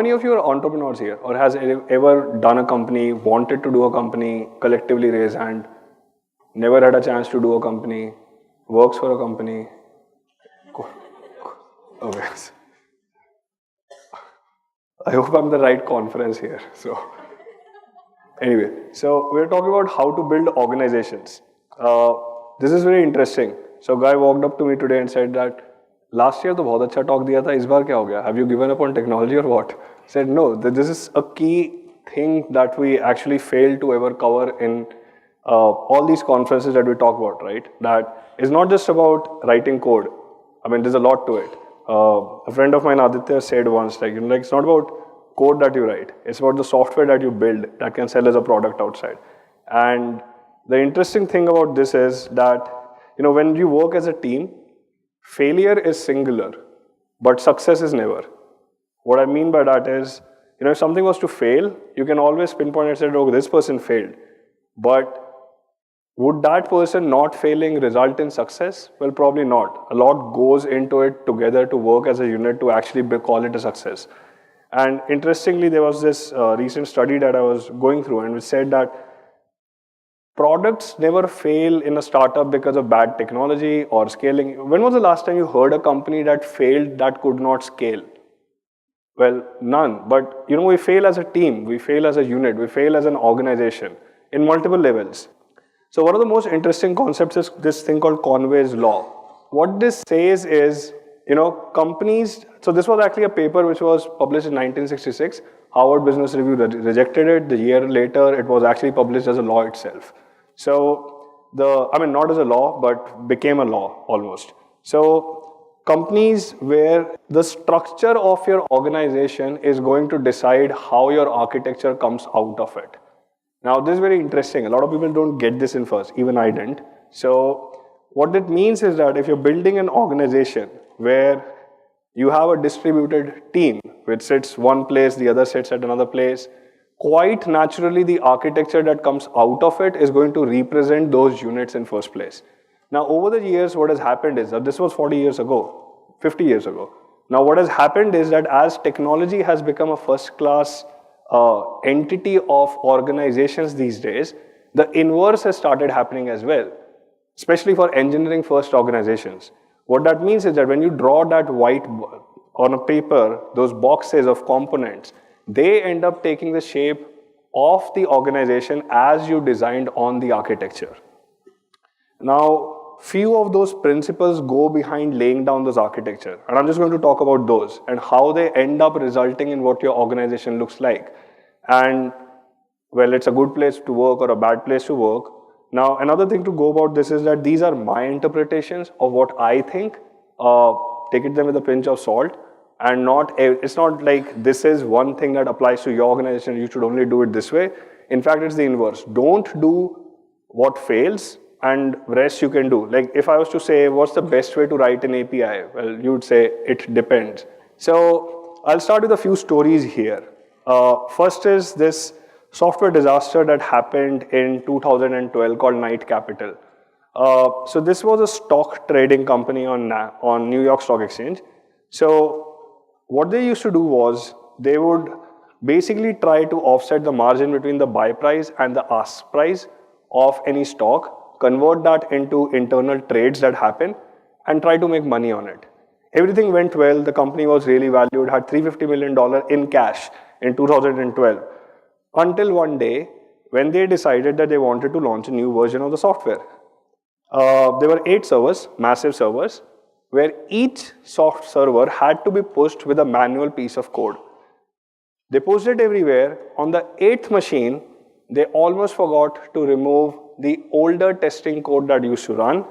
many of you are entrepreneurs here or has ever done a company, wanted to do a company, collectively raise hand, never had a chance to do a company, works for a company? Okay. I hope I'm the right conference here. So anyway, so we're talking about how to build organizations. This is very interesting. So a guy walked up to me today and said that last year तो बहुत अच्छा talk दिया था, इस बार क्या हो गया? Have you given up on technology or what? I said no, this is a key thing that we actually failed to ever cover in all these conferences that we talk about, right? That is not just about writing code. I mean, there's a lot to it. A friend of mine, Aditya, said once, like, it's not about code that you write. It's about the software that you build that can sell as a product outside. And the interesting thing about this is that, when you work as a team, failure is singular, but success is never. What I mean by that is, if something was to fail, you can always pinpoint and say, oh, this person failed. But would that person not failing result in success? Well, probably not. A lot goes into it together to work as a unit to actually call it a success. And interestingly, there was this recent study that I was going through and it said that products never fail in a startup because of bad technology or scaling. When was the last time you heard a company that failed that could not scale? Well, none. But we fail as a team, we fail as a unit, we fail as an organization in multiple levels. So one of the most interesting concepts is this thing called Conways Law. What this says is, companies, so this was actually a paper which was published in 1966. Harvard Business Review rejected it. The year later, it was actually published as a law itself. So not as a law, but became a law almost. So companies where the structure of your organization is going to decide how your architecture comes out of it. Now, this is very interesting. A lot of people don't get this in first. Even I didn't. So what it means is that if you're building an organization where you have a distributed team, which sits one place, the other sits at another place, quite naturally, the architecture that comes out of it is going to represent those units in first place. Now, over the years, what has happened is that this was 40 years ago, 50 years ago. Now, what has happened is that as technology has become a first-class entity of organizations these days, the inverse has started happening as well, especially for engineering first organizations. What that means is that when you draw that white on a paper, those boxes of components, they end up taking the shape of the organization as you designed on the architecture. Now, few of those principles go behind laying down those architecture. And I'm just going to talk about those and how they end up resulting in what your organization looks like. And, well, it's a good place to work or a bad place to work. Now, another thing to go about this is that these are my interpretations of what I think. Take it them with a pinch of salt. And it's not like this is one thing that applies to your organization, you should only do it this way. In fact, it's the inverse. Don't do what fails and rest you can do. Like if I was to say, what's the best way to write an API? Well, you would say, it depends. So I'll start with a few stories here. First is this software disaster that happened in 2012 called Knight Capital. So this was a stock trading company on New York Stock Exchange. So what they used to do was they would basically try to offset the margin between the buy price and the ask price of any stock, convert that into internal trades that happen, and try to make money on it. Everything went well. The company was really valued, had $350 million in cash in 2012, until one day when they decided that they wanted to launch a new version of the software. There were 8 servers, massive servers, where each soft server had to be pushed with a manual piece of code. They pushed it everywhere. On the 8th machine, they almost forgot to remove the older testing code that used to run,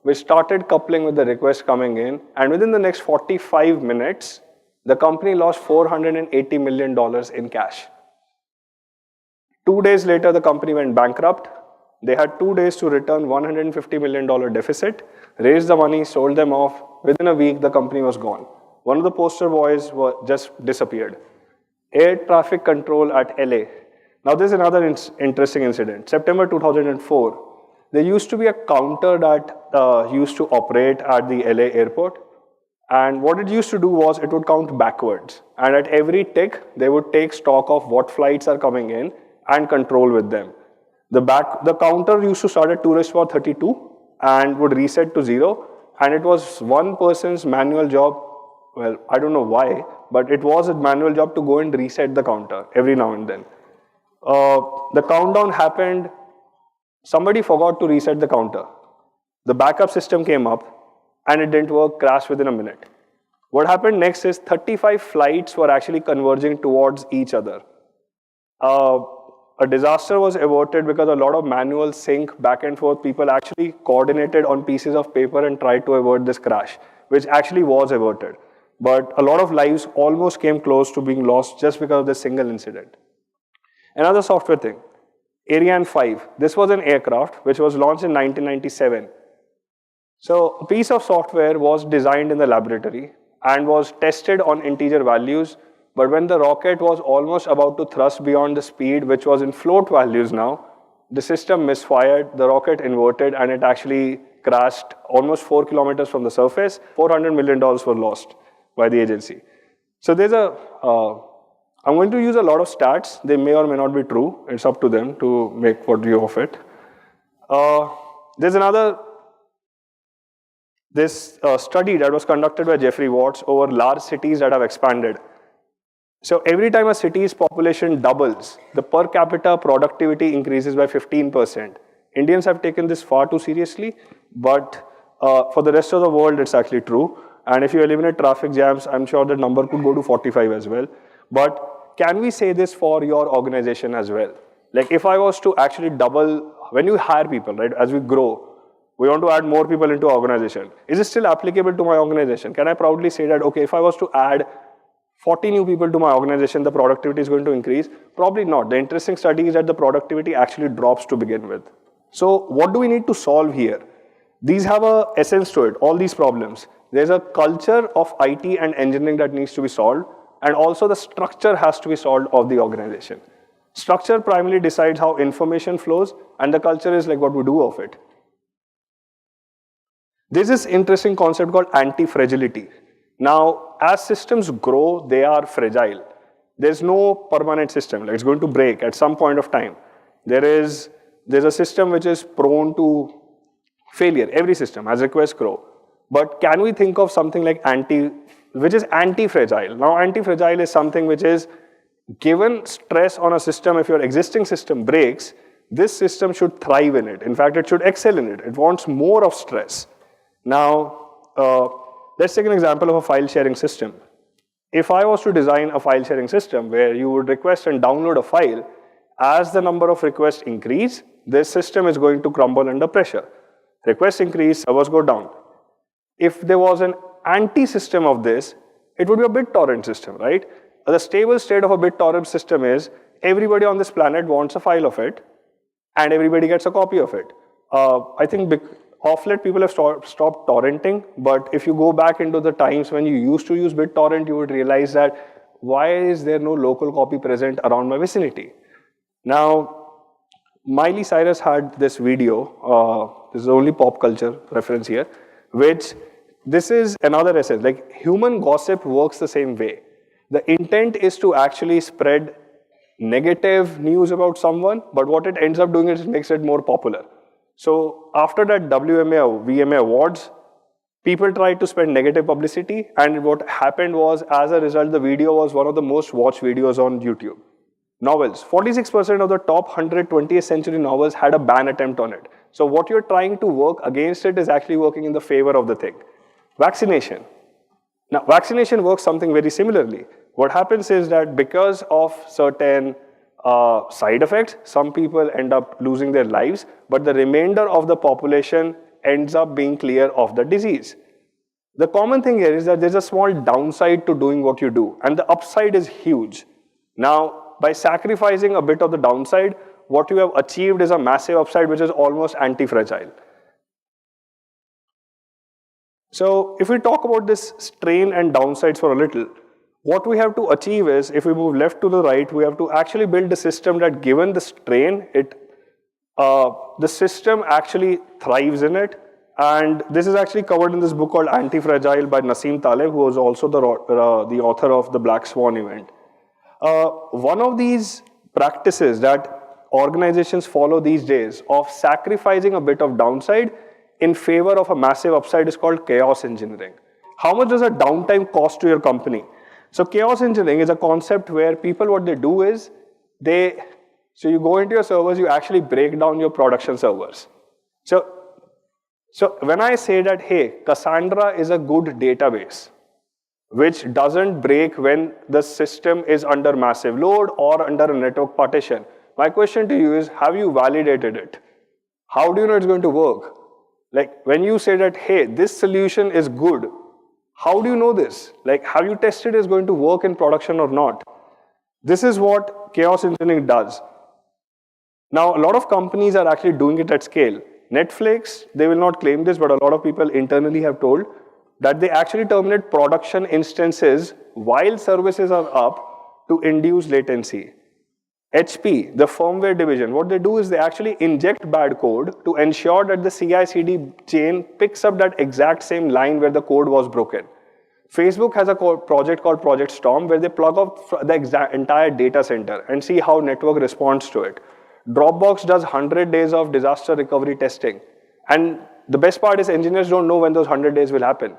which started coupling with the request coming in. And within the next 45 minutes, the company lost $480 million in cash. 2 days later, the company went bankrupt. They had 2 days to return $150 million deficit, raised the money, sold them off. Within a week, the company was gone. One of the poster boys just disappeared. Air traffic control at LA. Now, this is another interesting incident. September 2004, there used to be a counter that used to operate at the LA airport. And what it used to do was it would count backwards. And at every tick, they would take stock of what flights are coming in and control with them. The counter used to start at 2 raised to power 32 and would reset to 0. And it was one person's manual job. Well, I don't know why, but it was a manual job to go and reset the counter every now and then. The countdown happened. Somebody forgot to reset the counter. The backup system came up and it didn't work, crashed within a minute. What happened next is 35 flights were actually converging towards each other. A disaster was averted because a lot of manual sync back and forth. People actually coordinated on pieces of paper and tried to avert this crash, which actually was averted. But a lot of lives almost came close to being lost just because of this single incident. Another software thing, Ariane 5. This was an aircraft which was launched in 1997. So a piece of software was designed in the laboratory and was tested on integer values. But when the rocket was almost about to thrust beyond the speed, which was in float values now, the system misfired, the rocket inverted, and it actually crashed almost 4 kilometers from the surface. $400 million were lost by the agency. So there's I'm going to use a lot of stats. They may or may not be true. It's up to them to make what view of it. There's another study that was conducted by Jeffrey Watts over large cities that have expanded. So every time a city's population doubles, the per capita productivity increases by 15%. Indians have taken this far too seriously, but for the rest of the world, it's actually true. And if you eliminate traffic jams, I'm sure that number could go to 45 as well. But can we say this for your organization as well? Like if I was to actually double, when you hire people, right, as we grow, we want to add more people into our organization. Is it still applicable to my organization? Can I proudly say that, okay, if I was to add 40 new people to my organization, the productivity is going to increase? Probably not. The interesting study is that the productivity actually drops to begin with. So what do we need to solve here? These have an essence to it, all these problems. There's a culture of IT and engineering that needs to be solved, and also the structure has to be solved of the organization. Structure primarily decides how information flows, and the culture is like what we do of it. There's this interesting concept called antifragility. Now, as systems grow, they are fragile. There's no permanent system. Like it's going to break at some point of time. There's a system which is prone to failure, every system, as requests grow. But can we think of something like which is anti-fragile? Now, anti-fragile is something which is given stress on a system. If your existing system breaks, this system should thrive in it. In fact, it should excel in it. It wants more of stress. Now, let's take an example of a file sharing system. If I was to design a file sharing system where you would request and download a file, as the number of requests increase, this system is going to crumble under pressure. Requests increase, servers go down. If there was an anti-system of this, it would be a BitTorrent system, right? The stable state of a BitTorrent system is everybody on this planet wants a file of it, and everybody gets a copy of it. I think off late people have stopped torrenting, but if you go back into the times when you used to use BitTorrent, you would realize that why is there no local copy present around my vicinity? Now, Miley Cyrus had this video, this is only pop culture reference here, which this is another essence, like human gossip works the same way. The intent is to actually spread negative news about someone, but what it ends up doing is it makes it more popular. So after that WMA or VMA awards, people tried to spend negative publicity, and what happened was, as a result, the video was one of the most watched videos on YouTube. Novels, 46% of the top 100 20th century novels had a ban attempt on it. So what you're trying to work against it is actually working in the favor of the thing. Vaccination. Now, vaccination works something very similarly. What happens is that because of certain side effects, some people end up losing their lives, but the remainder of the population ends up being clear of the disease. The common thing here is that there's a small downside to doing what you do, and the upside is huge. Now, by sacrificing a bit of the downside, what you have achieved is a massive upside, which is almost anti-fragile. So if we talk about this strain and downsides for a little, what we have to achieve is, if we move left to the right, we have to actually build a system that, given the strain, the system actually thrives in it, And this is actually covered in this book called Antifragile by Nassim Taleb, who was also the author of the Black Swan event. One of these practices that organizations follow these days of sacrificing a bit of downside in favor of a massive upside is called chaos engineering. How much does a downtime cost to your company? So chaos engineering is a concept where people, what they do is, so you go into your servers, you actually break down your production servers. So when I say that, hey, Cassandra is a good database, which doesn't break when the system is under massive load or under a network partition, my question to you is, have you validated it? How do you know it's going to work? Like when you say that, hey, this solution is good, how do you know this? Like, have you tested it's going to work in production or not? This is what chaos engineering does. Now, a lot of companies are actually doing it at scale. Netflix, they will not claim this, but a lot of people internally have told that they actually terminate production instances while services are up to induce latency. HP, the firmware division, what they do is they actually inject bad code to ensure that the CI/CD chain picks up that exact same line where the code was broken. Facebook has a project called Project Storm where they plug up the entire data center and see how network responds to it. Dropbox does 100 days of disaster recovery testing. And the best part is engineers don't know when those 100 days will happen.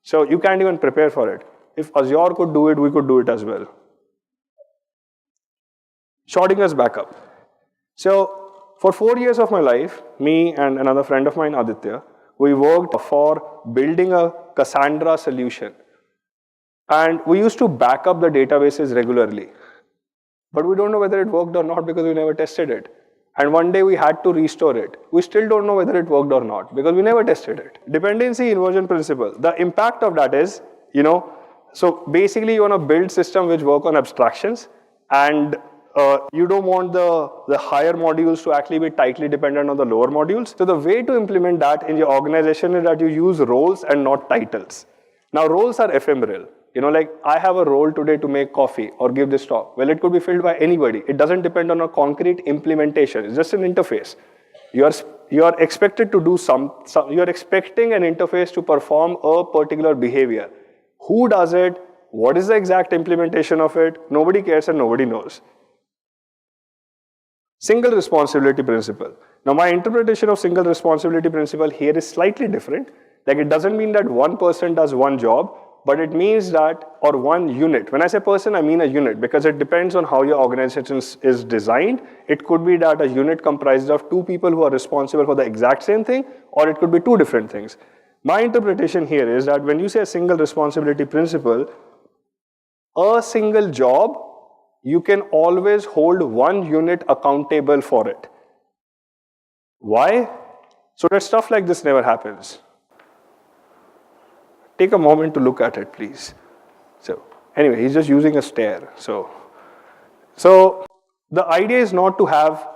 So you can't even prepare for it. If Azure could do it, we could do it as well. Schrodinger's backup. So for 4 years of my life, me and another friend of mine, Aditya, we worked for building a Cassandra solution. And we used to back up the databases regularly. But we don't know whether it worked or not because we never tested it. And one day we had to restore it. We still don't know whether it worked or not because we never tested it. Dependency inversion principle. The impact of that is, so basically you want to build systems which work on abstractions, and you don't want the higher modules to actually be tightly dependent on the lower modules. So the way to implement that in your organization is that you use roles and not titles. Now roles are ephemeral. Like I have a role today to make coffee or give this talk. Well, it could be filled by anybody. It doesn't depend on a concrete implementation. It's just an interface. You are expected to do you are expecting an interface to perform a particular behavior. Who does it? What is the exact implementation of it? Nobody cares and nobody knows. Single responsibility principle. Now, my interpretation of single responsibility principle here is slightly different. Like it doesn't mean that one person does one job, but it means that, or one unit. When I say person, I mean a unit because it depends on how your organization is designed. It could be that a unit comprises of two people who are responsible for the exact same thing, or it could be two different things. My interpretation here is that when you say a single responsibility principle, a single job, you can always hold one unit accountable for it. Why? So that stuff like this never happens. Take a moment to look at it, please. So anyway, he's just using a stare. So the idea is not to have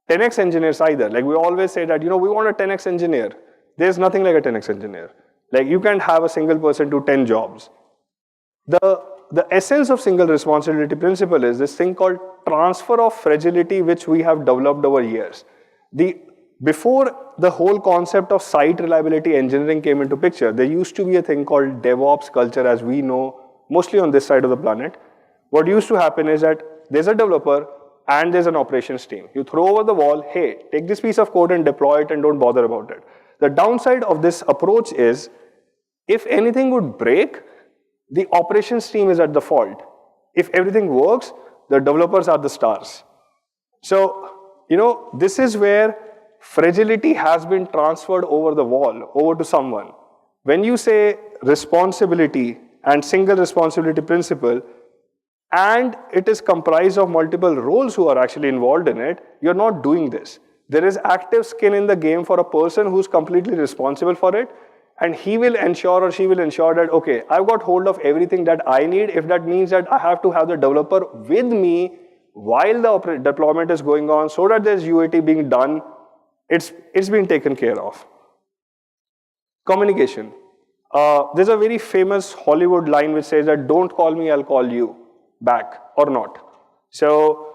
10x engineers either. Like we always say that, we want a 10x engineer. There's nothing like a 10x engineer. Like you can't have a single person do 10 jobs. The essence of single responsibility principle is this thing called transfer of fragility, which we have developed over years. Before the whole concept of site reliability engineering came into picture, there used to be a thing called DevOps culture as we know, mostly on this side of the planet. What used to happen is that there's a developer and there's an operations team. You throw over the wall, hey, take this piece of code and deploy it and don't bother about it. The downside of this approach is, if anything would break, the operations team is at the fault. If everything works, the developers are the stars. So, this is where fragility has been transferred over the wall, over to someone. When you say responsibility and single responsibility principle, and it is comprised of multiple roles who are actually involved in it, you're not doing this. There is active skin in the game for a person who's completely responsible for it, and he will ensure or she will ensure that, okay, I've got hold of everything that I need. If that means that I have to have the developer with me while the deployment is going on so that there's UAT being done, it's been taken care of. Communication. There's a very famous Hollywood line which says that don't call me, I'll call you back or not. So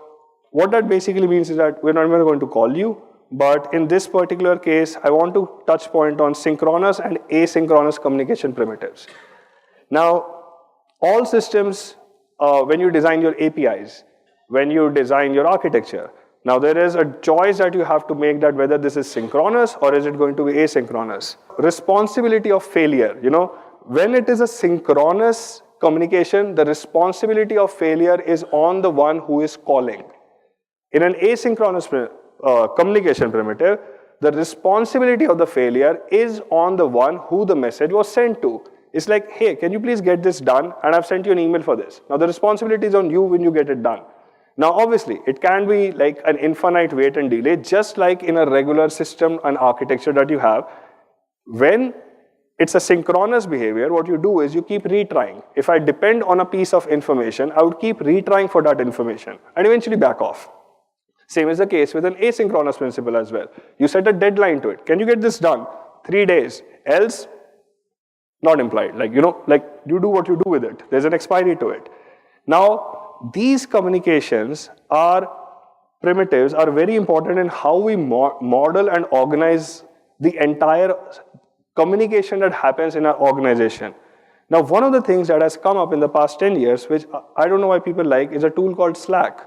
what that basically means is that we're not even going to call you. but in this particular case, I want to touch point on synchronous and asynchronous communication primitives. Now, all systems, when you design your APIs, when you design your architecture, now there is a choice that you have to make that whether this is synchronous or is it going to be asynchronous. Responsibility of failure, when it is a synchronous communication, the responsibility of failure is on the one who is calling. In an asynchronous communication primitive, the responsibility of the failure is on the one who the message was sent to. It's like, hey, can you please get this done? And I've sent you an email for this. Now the responsibility is on you when you get it done. Now obviously, it can be like an infinite wait and delay, just like in a regular system and architecture that you have. When it's a synchronous behavior, what you do is you keep retrying. If I depend on a piece of information, I would keep retrying for that information and eventually back off. Same is the case with an asynchronous principle as well. You set a deadline to it. Can you get this done? 3 days. Else, not implied. Like you do what you do with it. There's an expiry to it. Now, these communications primitives are very important in how we model and organize the entire communication that happens in our organization. Now, one of the things that has come up in the past 10 years, which I don't know why people like, is a tool called Slack.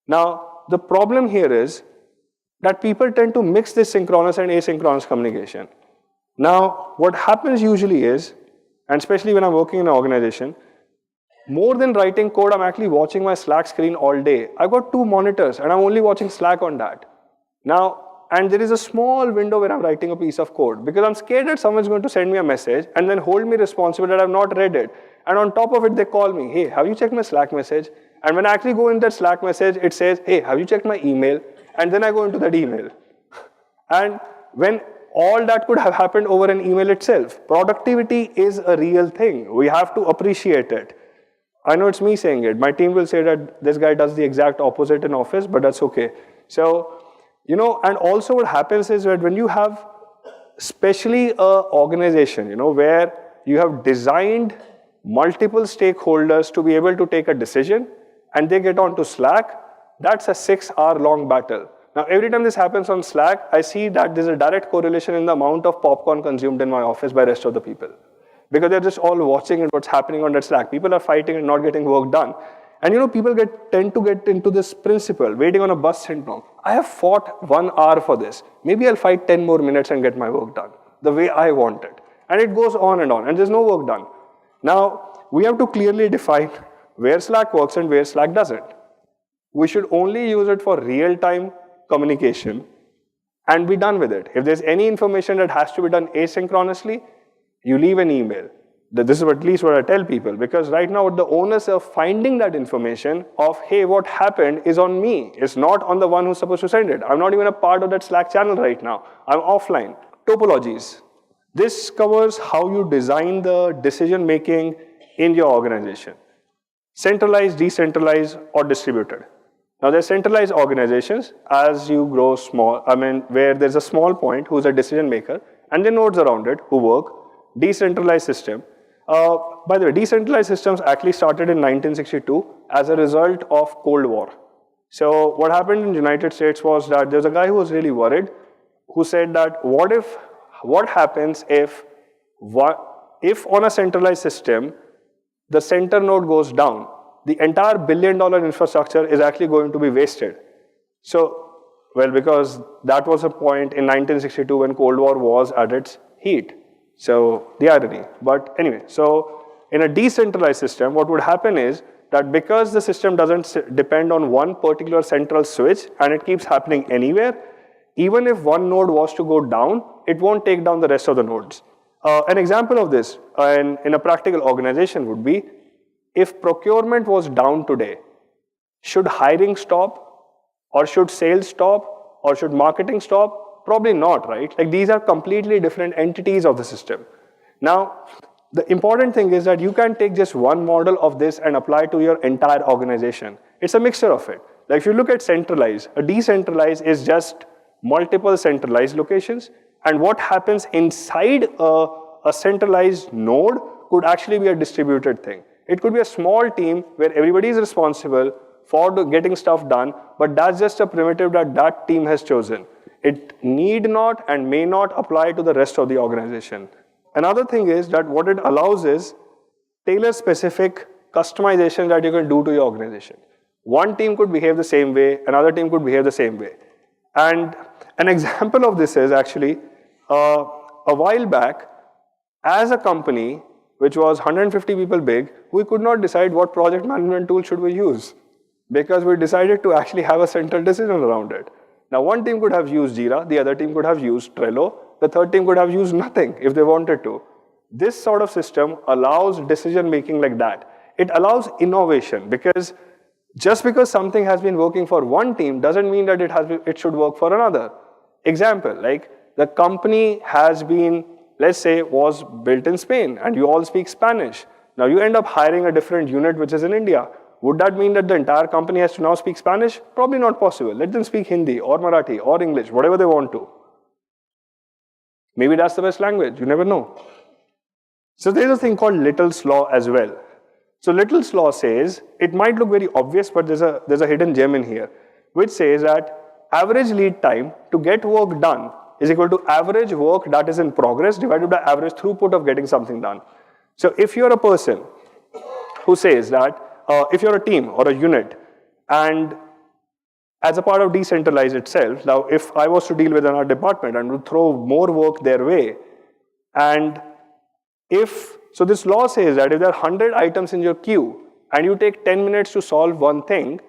Now, the problem here is that people tend to mix this synchronous and asynchronous communication. Now, what happens usually is, and especially when I'm working in an organization, more than writing code, I'm actually watching my Slack screen all day. I've got 2 monitors and I'm only watching Slack on that. Now, and there is a small window where I'm writing a piece of code because I'm scared that someone's going to send me a message and then hold me responsible that I've not read it. And on top of it, they call me, hey, have you checked my Slack message? And when I actually go in that Slack message, it says, hey, have you checked my email? And then I go into that email. And when all that could have happened over an email itself, productivity is a real thing. We have to appreciate it. I know it's me saying it. My team will say that this guy does the exact opposite in office, but that's okay. So, and also what happens is that when you have, especially an organization, where you have designed multiple stakeholders to be able to take a decision, and they get onto Slack, that's a 6-hour-long battle. Now, every time this happens on Slack, I see that there's a direct correlation in the amount of popcorn consumed in my office by the rest of the people. Because they're just all watching what's happening on that Slack. People are fighting and not getting work done. And people tend to get into this principle, waiting on a bus syndrome. I have fought 1 hour for this. Maybe I'll fight 10 more minutes and get my work done the way I want it. And it goes on, and there's no work done. Now, we have to clearly define where Slack works and where Slack doesn't. We should only use it for real-time communication and be done with it. If there's any information that has to be done asynchronously, you leave an email. This is at least what I tell people, because right now the onus of finding that information of, hey, what happened is on me. It's not on the one who's supposed to send it. I'm not even a part of that Slack channel right now. I'm offline. Topologies. This covers how you design the decision-making in your organization. Centralized, decentralized, or distributed. Now, there's centralized organizations as you grow small, where there's a small point who's a decision maker, and then nodes around it who work. Decentralized system. By the way, decentralized systems actually started in 1962 as a result of Cold War. So what happened in the United States was that there's a guy who was really worried, who said that what happens if on a centralized system, the center node goes down, the entire billion-dollar infrastructure is actually going to be wasted. So, well, because that was a point in 1962 when Cold War was at its heat. So, the irony. But anyway, so in a decentralized system, what would happen is that because the system doesn't depend on one particular central switch and it keeps happening anywhere, even if one node was to go down, it won't take down the rest of the nodes. An example of this in a practical organization would be, if procurement was down today, should hiring stop? Or should sales stop? Or should marketing stop? Probably not, right? Like these are completely different entities of the system. Now, the important thing is that you can take just one model of this and apply to your entire organization. It's a mixture of it. Like if you look at centralized, a decentralized is just multiple centralized locations, and what happens inside a centralized node could actually be a distributed thing. It could be a small team where everybody is responsible for getting stuff done, but that's just a primitive that that team has chosen. It need not and may not apply to the rest of the organization. Another thing is that what it allows is tailor-specific customization that you can do to your organization. One team could behave the same way, another team could behave the same way. And an example of this is actually, a while back, as a company which was 150 people big, we could not decide what project management tool should we use because we decided to actually have a central decision around it. Now, one team could have used Jira, the other team could have used Trello, the third team could have used nothing if they wanted to. This sort of system allows decision making like that. It allows innovation because just because something has been working for one team doesn't mean that it should work for another. Example, like the company has been, let's say, was built in Spain and you all speak Spanish. Now you end up hiring a different unit which is in India. Would that mean that the entire company has to now speak Spanish? Probably not possible. Let them speak Hindi or Marathi or English, whatever they want to. Maybe that's the best language, you never know. So there's a thing called Little's Law as well. So Little's Law says, it might look very obvious, but there's a hidden gem in here, which says that average lead time to get work done is equal to average work that is in progress divided by average throughput of getting something done. So if you're a person who says that, if you're a team or a unit, and as a part of decentralized itself, now if I was to deal with another department and would throw more work their way, and so this law says that if there are 100 items in your queue and you take 10 minutes to solve one thing,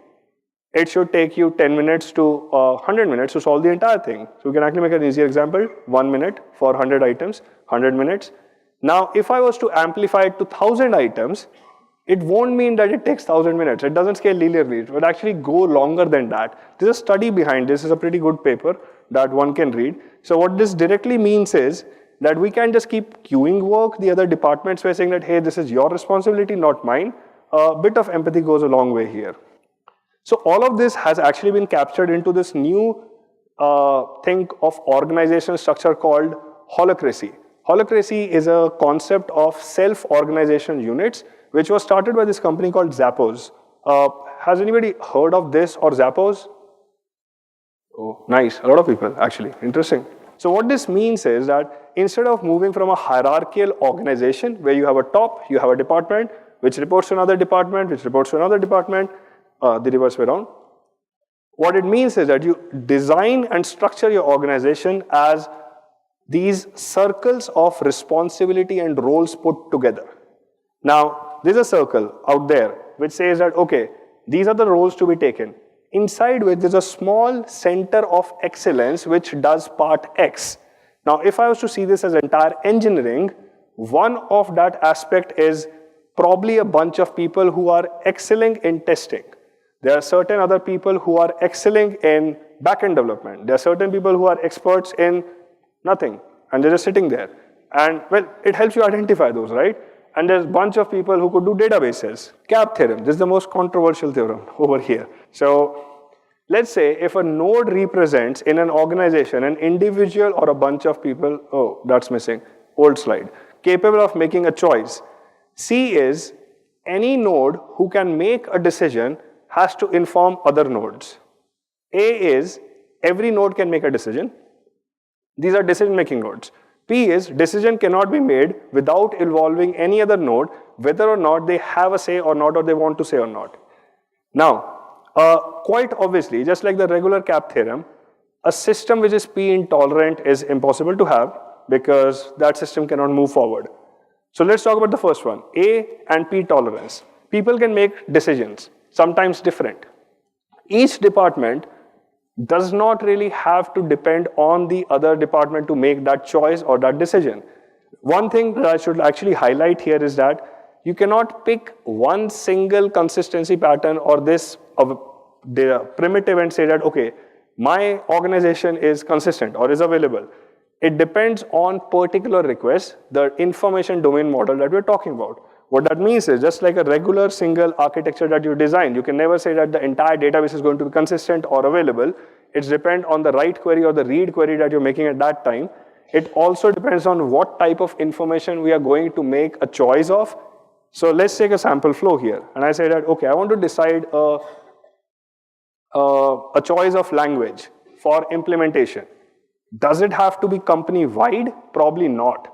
it should take you 10 minutes to 100 minutes to solve the entire thing. So we can actually make an easier example, 1 minute for 100 items, 100 minutes. Now, if I was to amplify it to 1,000 items, it won't mean that it takes 1,000 minutes. It doesn't scale linearly. It would actually go longer than that. There's a study behind this. It's a pretty good paper that one can read. So what this directly means is that we can just keep queuing work. The other departments were saying that, hey, this is your responsibility, not mine. A bit of empathy goes a long way here. So all of this has actually been captured into this new thing of organizational structure called holacracy. Holacracy is a concept of self-organization units, which was started by this company called Zappos. Has anybody heard of this or Zappos? Oh, nice. A lot of people, actually. Interesting. So what this means is that instead of moving from a hierarchical organization where you have a top, you have a department, which reports to another department, which reports to another department, the reverse way around. What it means is that you design and structure your organization as these circles of responsibility and roles put together. Now, there's a circle out there which says that, okay, these are the roles to be taken. Inside which there's a small center of excellence which does part X. Now, if I was to see this as entire engineering, one of that aspect is probably a bunch of people who are excelling in testing. There are certain other people who are excelling in back-end development. There are certain people who are experts in nothing, and they're just sitting there. And, well, it helps you identify those, right? And there's a bunch of people who could do databases. CAP theorem, this is the most controversial theorem over here. So, let's say if a node represents in an organization an individual or a bunch of people, oh, that's missing, old slide, capable of making a choice. C is any node who can make a decision has to inform other nodes. A is every node can make a decision. These are decision-making nodes. P is decision cannot be made without involving any other node, whether or not they have a say or not, or they want to say or not. Now, quite obviously, just like the regular CAP theorem, a system which is P intolerant is impossible to have because that system cannot move forward. So let's talk about the first one, A and P tolerance. People can make decisions, sometimes different. Each department does not really have to depend on the other department to make that choice or that decision. One thing that I should actually highlight here is that you cannot pick one single consistency pattern or this the primitive and say that, okay, my organization is consistent or is available. It depends on particular requests, the information domain model that we're talking about. What that means is just like a regular single architecture that you design, you can never say that the entire database is going to be consistent or available. It's depend on the write query or the read query that you're making at that time. It also depends on what type of information we are going to make a choice of. So let's take a sample flow here. And I say that, okay, I want to decide a choice of language for implementation. Does it have to be company-wide? Probably not.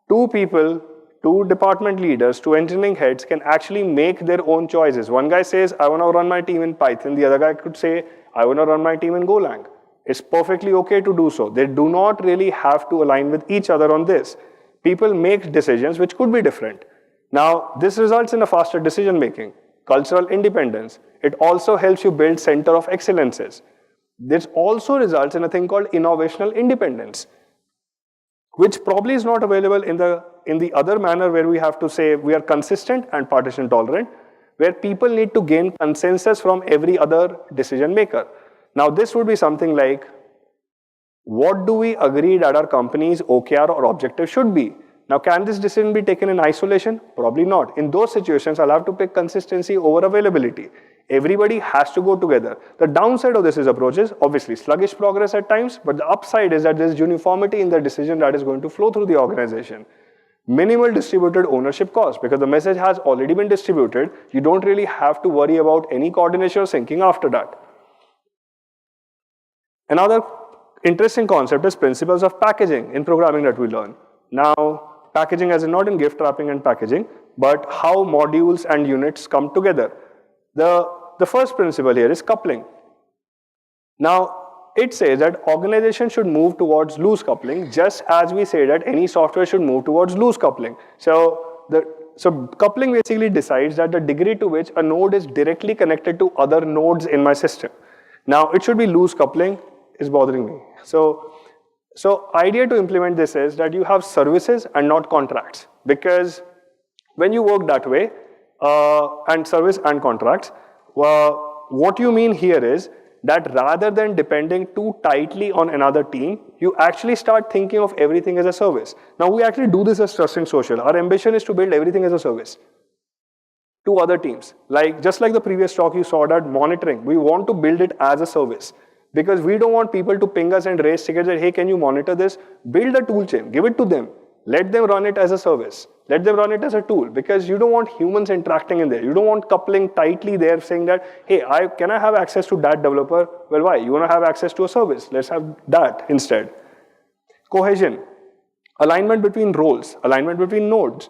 Two people, two department leaders, two engineering heads can actually make their own choices. One guy says, I want to run my team in Python. The other guy could say, I want to run my team in Golang. It's perfectly okay to do so. They do not really have to align with each other on this. People make decisions which could be different. Now, this results in a faster decision making, cultural independence. It also helps you build center of excellences. This also results in a thing called innovational independence, which probably is not available in the other manner where we have to say we are consistent and partition tolerant, where people need to gain consensus from every other decision maker. Now, this would be something like, what do we agree that our company's OKR or objective should be? Now, can this decision be taken in isolation? Probably not. In those situations, I'll have to pick consistency over availability. Everybody has to go together. The downside of this approach is obviously sluggish progress at times, but the upside is that there's uniformity in the decision that is going to flow through the organization. Minimal distributed ownership cost, because the message has already been distributed. You don't really have to worry about any coordination or syncing after that. Another interesting concept is principles of packaging in programming that we learn. Now, packaging as in not in gift wrapping and packaging, but how modules and units come together. The first principle here is coupling. Now, it says that organizations should move towards loose coupling, just as we say that any software should move towards loose coupling. So coupling basically decides that the degree to which a node is directly connected to other nodes in my system. Now, it should be loose coupling is bothering me. So idea to implement this is that you have services and not contracts, because when you work that way, and service and contracts, what you mean here is that rather than depending too tightly on another team, you actually start thinking of everything as a service. Now, we actually do this as Trusting Social. Our ambition is to build everything as a service to other teams. Just like the previous talk, you saw that monitoring, we want to build it as a service. Because we don't want people to ping us and raise tickets that, hey, can you monitor this? Build a tool chain, give it to them. Let them run it as a service. Let them run it as a tool, because you don't want humans interacting in there. You don't want coupling tightly there saying that, hey, can I have access to that developer? Well, why? You want to have access to a service. Let's have that instead. Cohesion, alignment between roles, alignment between nodes.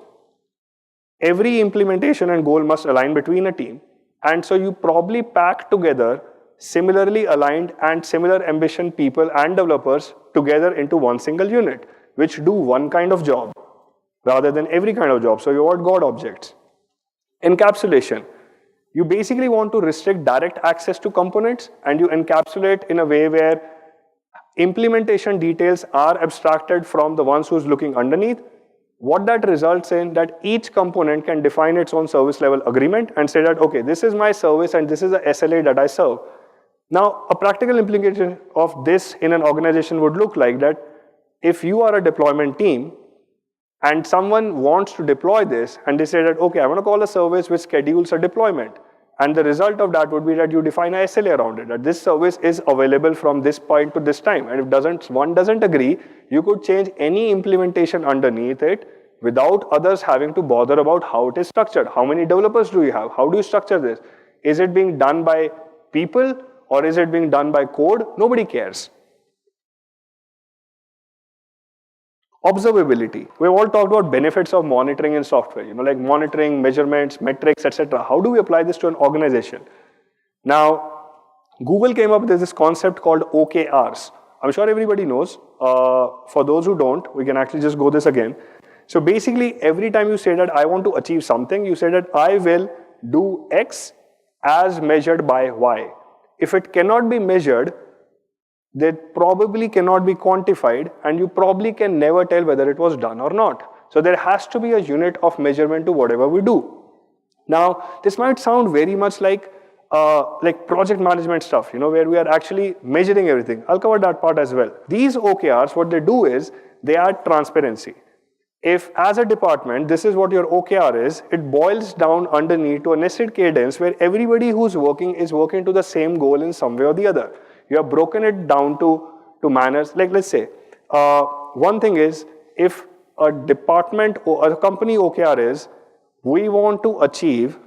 Every implementation and goal must align between a team. And so you probably pack together similarly aligned and similar ambition people and developers together into one single unit, which do one kind of job rather than every kind of job. So you want God objects. Encapsulation. You basically want to restrict direct access to components, and you encapsulate in a way where implementation details are abstracted from the ones who's looking underneath. What that results in that each component can define its own service level agreement and say that, okay, this is my service and this is the SLA that I serve. Now, a practical implication of this in an organization would look like that if you are a deployment team and someone wants to deploy this and they say that, okay, I want to call a service which schedules a deployment. And the result of that would be that you define a SLA around it, that this service is available from this point to this time. And if one doesn't agree, you could change any implementation underneath it without others having to bother about how it is structured. How many developers do you have? How do you structure this? Is it being done by people or is it being done by code? Nobody cares. Observability. We've all talked about benefits of monitoring in software, like monitoring, measurements, metrics, etc. How do we apply this to an organization? Now, Google came up with this concept called OKRs. I'm sure everybody knows. For those who don't, we can actually just go this again. So basically, every time you say that I want to achieve something, you say that I will do X as measured by Y. If it cannot be measured, that probably cannot be quantified, and you probably can never tell whether it was done or not. So there has to be a unit of measurement to whatever we do. Now, this might sound very much like project management stuff, where we are actually measuring everything. I'll cover that part as well. These OKRs, what they do is they add transparency. If as a department, this is what your OKR is, it boils down underneath to a nested cadence where everybody who's working is working to the same goal in some way or the other. You have broken it down to manners. Like let's say, one thing is if a department or a company OKR is, we want to achieve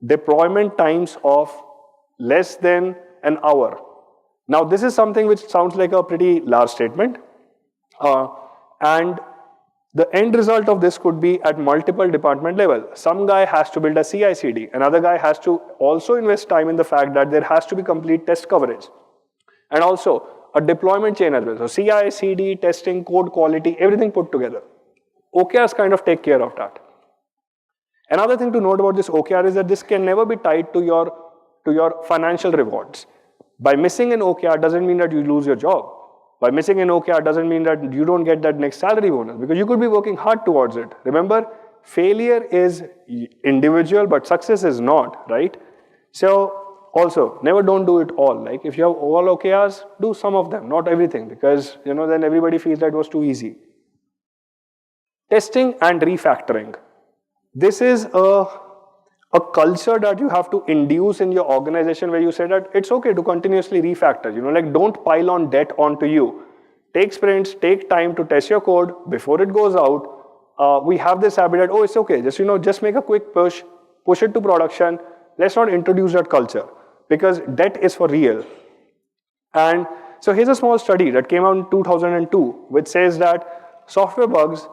deployment times of less than an hour. Now this is something which sounds like a pretty large statement. And the end result of this could be at multiple department level. Some guy has to build a CI/CD. Another guy has to also invest time in the fact that there has to be complete test coverage. And also a deployment chain as well. So CI/CD, testing, code quality, everything put together. OKRs kind of take care of that. Another thing to note about this OKR is that this can never be tied to your financial rewards. By missing an OKR doesn't mean that you lose your job. By missing an OKR doesn't mean that you don't get that next salary bonus, because you could be working hard towards it. Remember, failure is individual, but success is not, right? So also, never don't do it all. Like if you have all OKRs, do some of them, not everything, because then everybody feels that it was too easy. Testing and refactoring. This is a culture that you have to induce in your organization, where you say that it's okay to continuously refactor. Like don't pile on debt onto you. Take sprints, take time to test your code before it goes out. We have this habit that, oh, it's okay, just make a quick push it to production. Let's not introduce that culture, because debt is for real. And so here's a small study that came out in 2002, which says that software bugs,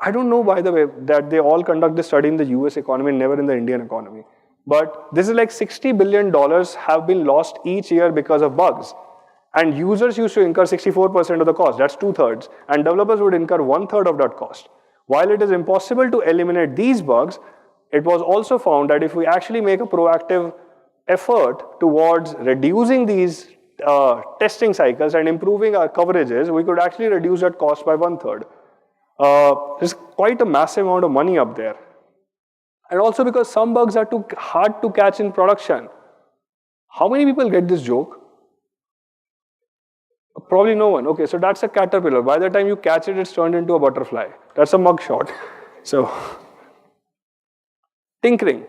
I don't know, by the way, that they all conduct this study in the US economy, never in the Indian economy. But this is like $60 billion have been lost each year because of bugs. And users used to incur 64% of the cost, that's 2/3. And developers would incur 1/3 of that cost. While it is impossible to eliminate these bugs, it was also found that if we actually make a proactive effort towards reducing these testing cycles and improving our coverages, we could actually reduce that cost by 1/3. There's quite a massive amount of money up there. And also because some bugs are too hard to catch in production. How many people get this joke? Probably no one. Okay, so that's a caterpillar. By the time you catch it, it's turned into a butterfly. That's a mugshot. So, tinkering.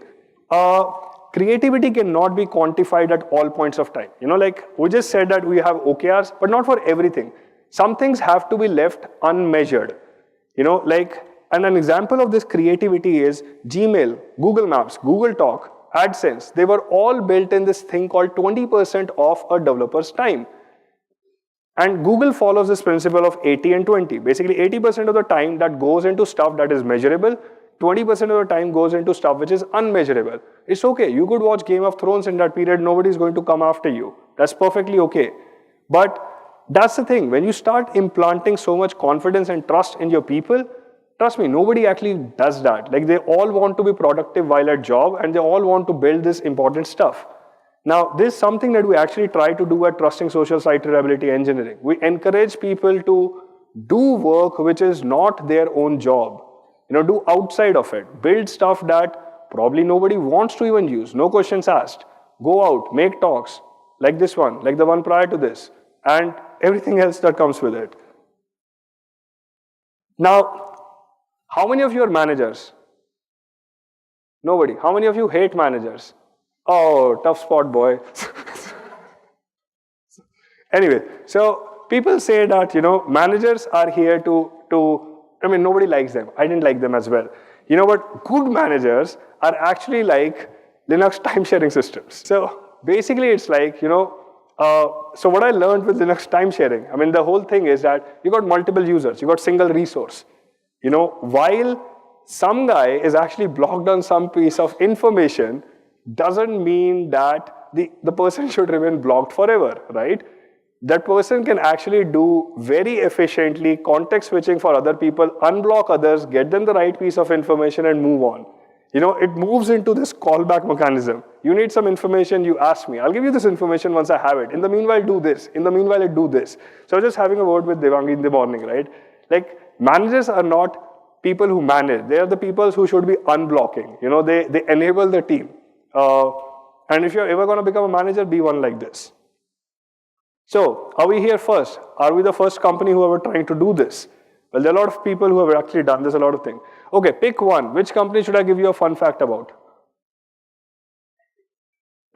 Creativity cannot be quantified at all points of time. Like we just said that we have OKRs, but not for everything. Some things have to be left unmeasured. And an example of this creativity is Gmail, Google Maps, Google Talk, AdSense. They were all built in this thing called 20% of a developer's time. And Google follows this principle of 80 and 20. Basically, 80% of the time that goes into stuff that is measurable, 20% of the time goes into stuff which is unmeasurable. It's okay. You could watch Game of Thrones in that period. Nobody's going to come after you. That's perfectly okay. But that's the thing. When you start implanting so much confidence and trust in your people, trust me, nobody actually does that. Like they all want to be productive while at job, and they all want to build this important stuff. Now, this is something that we actually try to do at Trusting Social Site Reliability Engineering. We encourage people to do work which is not their own job. Do outside of it. Build stuff that probably nobody wants to even use. No questions asked. Go out, make talks, like this one, like the one prior to this, and everything else that comes with it. Now, how many of you are managers? Nobody. How many of you hate managers? Oh, tough spot, boy. Anyway, so people say that, managers are here to nobody likes them. I didn't like them as well. But good managers are actually like Linux time sharing systems. So basically it's like, so what I learned with Linux time sharing, the whole thing is that you got multiple users, you got single resource. While some guy is actually blocked on some piece of information, doesn't mean that the person should remain blocked forever, right? That person can actually do very efficiently context switching for other people, unblock others, get them the right piece of information and move on. It moves into this callback mechanism. You need some information, you ask me. I'll give you this information once I have it. In the meanwhile, do this. In the meanwhile, I do this. So I was just having a word with Devangi in the morning, right? Like, managers are not people who manage. They are the people who should be unblocking. They enable the team. And if you're ever going to become a manager, be one like this. So, are we here first? Are we the first company who are trying to do this? Well, there are a lot of people who have actually done this, a lot of things. Okay, pick one. Which company should I give you a fun fact about?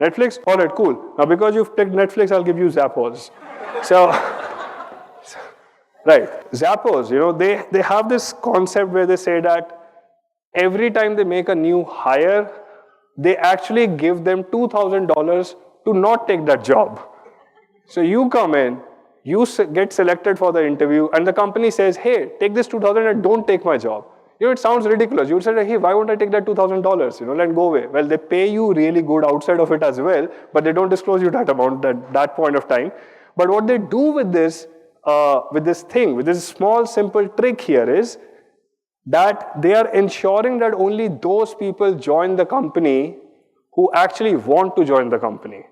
Netflix? Alright, cool. Now, because you've picked Netflix, I'll give you Zappos. So, right, Zappos, they have this concept where they say that every time they make a new hire, they actually give them $2,000 to not take that job. So you come in, you get selected for the interview and the company says, hey, take this 2,000 and don't take my job. It sounds ridiculous. You would say, hey, why won't I take that $2,000? Let go away. Well, they pay you really good outside of it as well, but they don't disclose you that amount at that point of time. But what they do with this small, simple trick here is that they are ensuring that only those people join the company who actually want to join the company.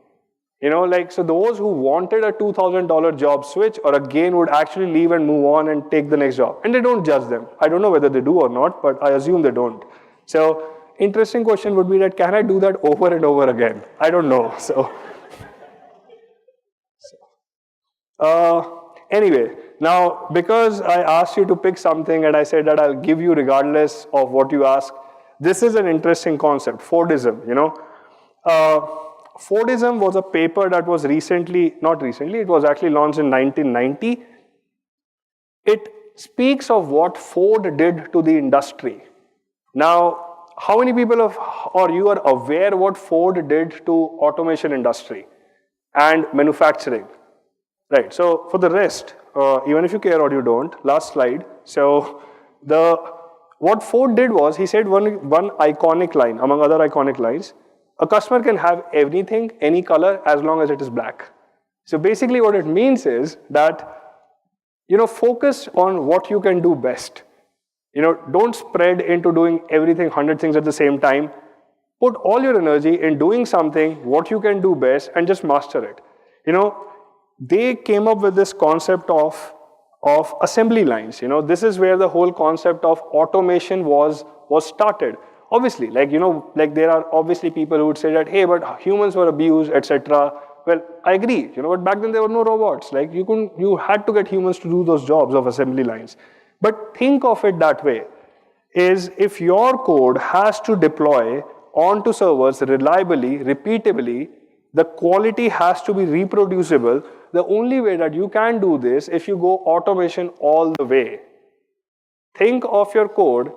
So those who wanted a $2,000 job switch or a gain would actually leave and move on and take the next job. And they don't judge them. I don't know whether they do or not, but I assume they don't. So interesting question would be that, can I do that over and over again? I don't know. Anyway, now because I asked you to pick something and I said that I'll give you regardless of what you ask, this is an interesting concept, Fordism, Fordism was a paper that was it was actually launched in 1990. It speaks of what Ford did to the industry. Now, how many people you are aware what Ford did to automation industry and manufacturing? Right, so for the rest, even if you care or you don't, last slide. So what Ford did was, he said one iconic line, among other iconic lines, a customer can have anything, any color, as long as it is black. So basically what it means is that, focus on what you can do best. Don't spread into doing everything, 100 things at the same time. Put all your energy in doing something, what you can do best, and just master it. They came up with this concept of assembly lines. This is where the whole concept of automation was started. Obviously, there are obviously people who would say that, hey, but humans were abused, etc. Well, I agree, but back then there were no robots. You had to get humans to do those jobs of assembly lines. But think of it that way, is if your code has to deploy onto servers reliably, repeatably, the quality has to be reproducible. The only way that you can do this if you go automation all the way. Think of your code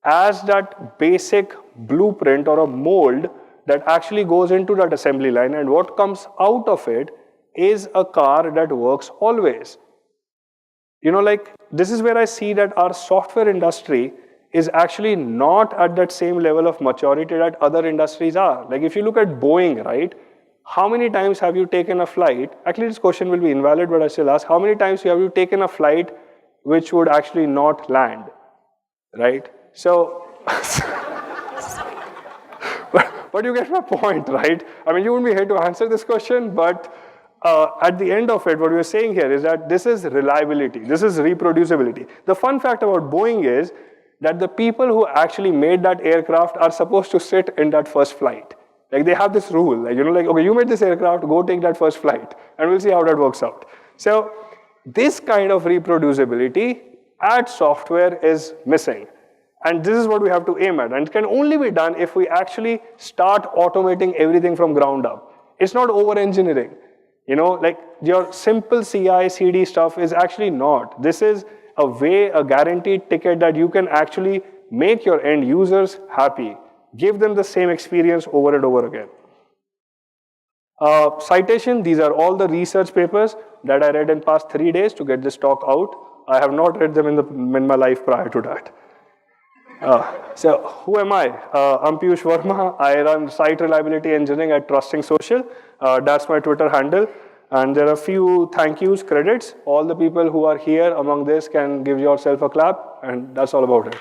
as that basic blueprint or a mold that actually goes into that assembly line, and what comes out of it is a car that works always. This is where I see that our software industry is actually not at that same level of maturity that other industries are. If you look at Boeing, right? How many times have you taken a flight? Actually, this question will be invalid, but I still ask, how many times have you taken a flight which would actually not land, right? So, but you get my point, right? I mean, you wouldn't be here to answer this question, but at the end of it, what we're saying here is that this is reliability, this is reproducibility. The fun fact about Boeing is that the people who actually made that aircraft are supposed to sit in that first flight. They have this rule, okay, you made this aircraft, go take that first flight, and we'll see how that works out. So this kind of reproducibility at software is missing. And this is what we have to aim at. And it can only be done if we actually start automating everything from ground up. It's not over-engineering. Your simple CI, CD stuff is actually not. This is a guaranteed ticket that you can actually make your end users happy. Give them the same experience over and over again. Citation, these are all the research papers that I read in past 3 days to get this talk out. I have not read them in my life prior to that. So who am I? I'm Piyush Verma. I run site reliability engineering at Trusting Social. That's my Twitter handle. And there are a few thank yous, credits. All the people who are here among this can give yourself a clap, and that's all about it.